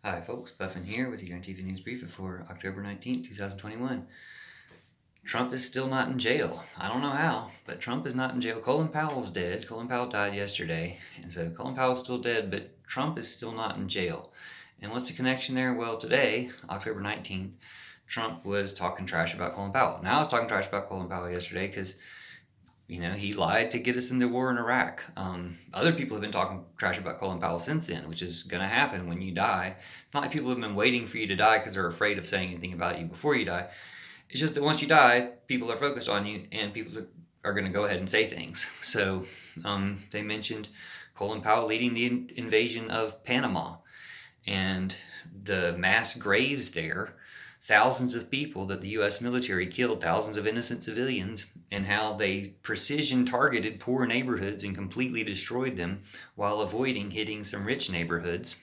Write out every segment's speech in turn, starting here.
Hi folks, Buffin here with your Antifa News Briefa for October 19th, 2021. Trump is still not in jail. I don't know how, but Trump is not in jail. Colin Powell's dead. Colin Powell died yesterday, and so Colin Powell's still dead, but Trump is still not in jail. And what's the connection there? Well, today, October 19th, Trump was talking trash about Colin Powell. Now I was talking trash about Colin Powell yesterday because he lied to get us into war in Iraq. Other people have been talking trash about Colin Powell since then, which is going to happen when you die. It's not like people have been waiting for you to die because they're afraid of saying anything about you before you die. It's just that once you die, people are focused on you and people are going to go ahead and say things. So they mentioned Colin Powell leading the invasion of Panama and the mass graves there, thousands of people that the U.S. military killed, thousands of innocent civilians, and how they precision targeted poor neighborhoods and completely destroyed them while avoiding hitting some rich neighborhoods.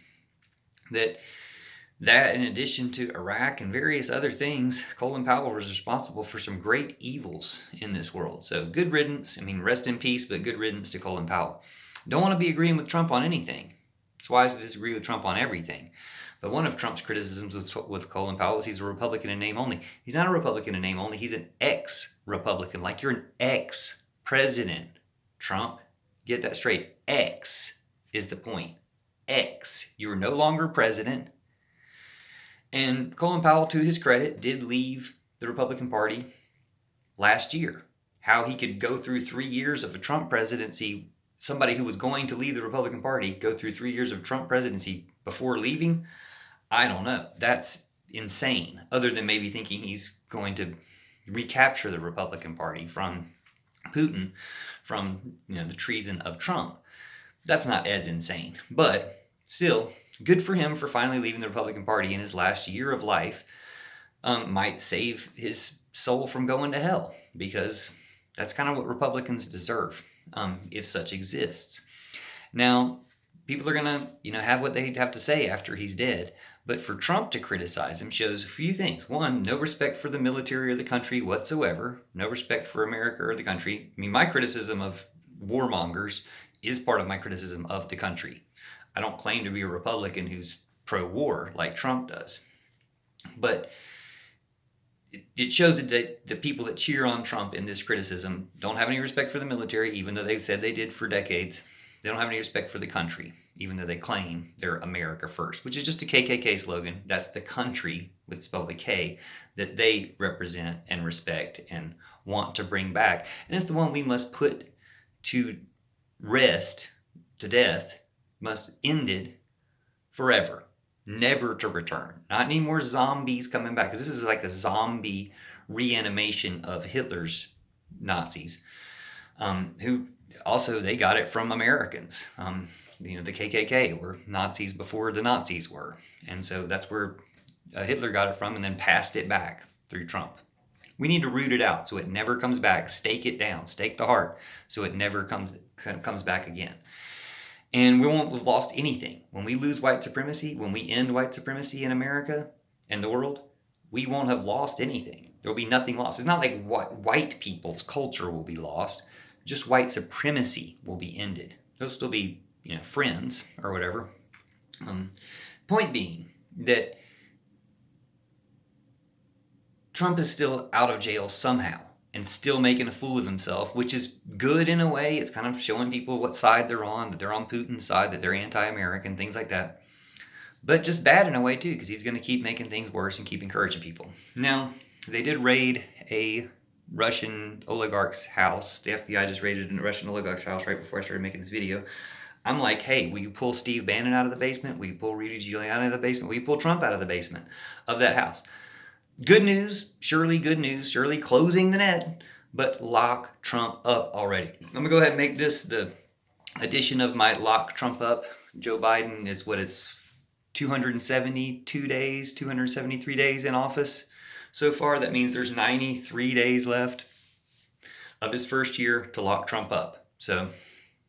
That in addition to Iraq and various other things, Colin Powell was responsible for some great evils in this world. So good riddance. Rest in peace, but good riddance to Colin Powell. Don't want to be agreeing with Trump on anything. It's wise to disagree with Trump on everything. But one of Trump's criticisms with Colin Powell is he's a Republican in name only. He's not a Republican in name only. He's an ex-Republican, like you're an ex-president. Trump, get that straight. Ex is the point. Ex. You are no longer president. And Colin Powell, to his credit, did leave the Republican Party last year. How he could go through 3 years of a Trump presidency, somebody who was going to leave the Republican Party, go through 3 years of Trump presidency before leaving, I don't know. That's insane. Other than maybe thinking he's going to recapture the Republican Party from Putin, from the treason of Trump. That's not as insane. But still, good for him for finally leaving the Republican Party in his last year of life. Might save his soul from going to hell, because that's kind of what Republicans deserve, if such exists. Now, people are going to, have what they have to say after he's dead. But for Trump to criticize him shows a few things. One, no respect for the military or the country whatsoever. No respect for America or the country. My criticism of warmongers is part of my criticism of the country. I don't claim to be a Republican who's pro-war like Trump does. But it shows that the people that cheer on Trump in this criticism don't have any respect for the military, even though they said they did for decades. They don't have any respect for the country, even though they claim they're America first, which is just a KKK slogan. That's the country, with spelled with a K, that they represent and respect and want to bring back. And it's the one we must put to rest, to death, must ended forever, never to return. Not any more zombies coming back, because this is like a zombie reanimation of Hitler's Nazis, who also, they got it from Americans. The KKK were Nazis before the Nazis were. And so that's where Hitler got it from and then passed it back through Trump. We need to root it out so it never comes back. Stake it down. Stake the heart so it never comes back again. And we won't have lost anything. When we lose white supremacy, when we end white supremacy in America and the world, we won't have lost anything. There will be nothing lost. It's not like white people's culture will be lost. Just white supremacy will be ended. They'll still be, friends or whatever. Point being that Trump is still out of jail somehow and still making a fool of himself, which is good in a way. It's kind of showing people what side they're on, that they're on Putin's side, that they're anti-American, things like that. But just bad in a way too, because he's going to keep making things worse and keep encouraging people. Now, they did raid a Russian oligarch's house. The FBI just raided a Russian oligarch's house right before I started making this video. I'm like, hey, will you pull Steve Bannon out of the basement? Will you pull Rudy Giuliani out of the basement? Will you pull Trump out of the basement of that house? Good news, surely closing the net, but lock Trump up already. I'm going to go ahead and make this the edition of my lock Trump up. Joe Biden is 272 days, 273 days in office. So far, that means there's 93 days left of his first year to lock Trump up. So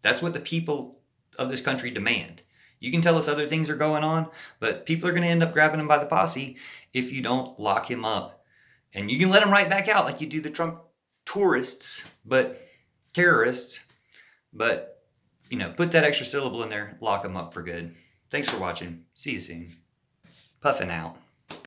that's what the people of this country demand. You can tell us other things are going on, but people are going to end up grabbing him by the posse if you don't lock him up. And you can let him right back out like you do the Trump terrorists, but put that extra syllable in there, lock him up for good. Thanks for watching. See you soon. Puffing out.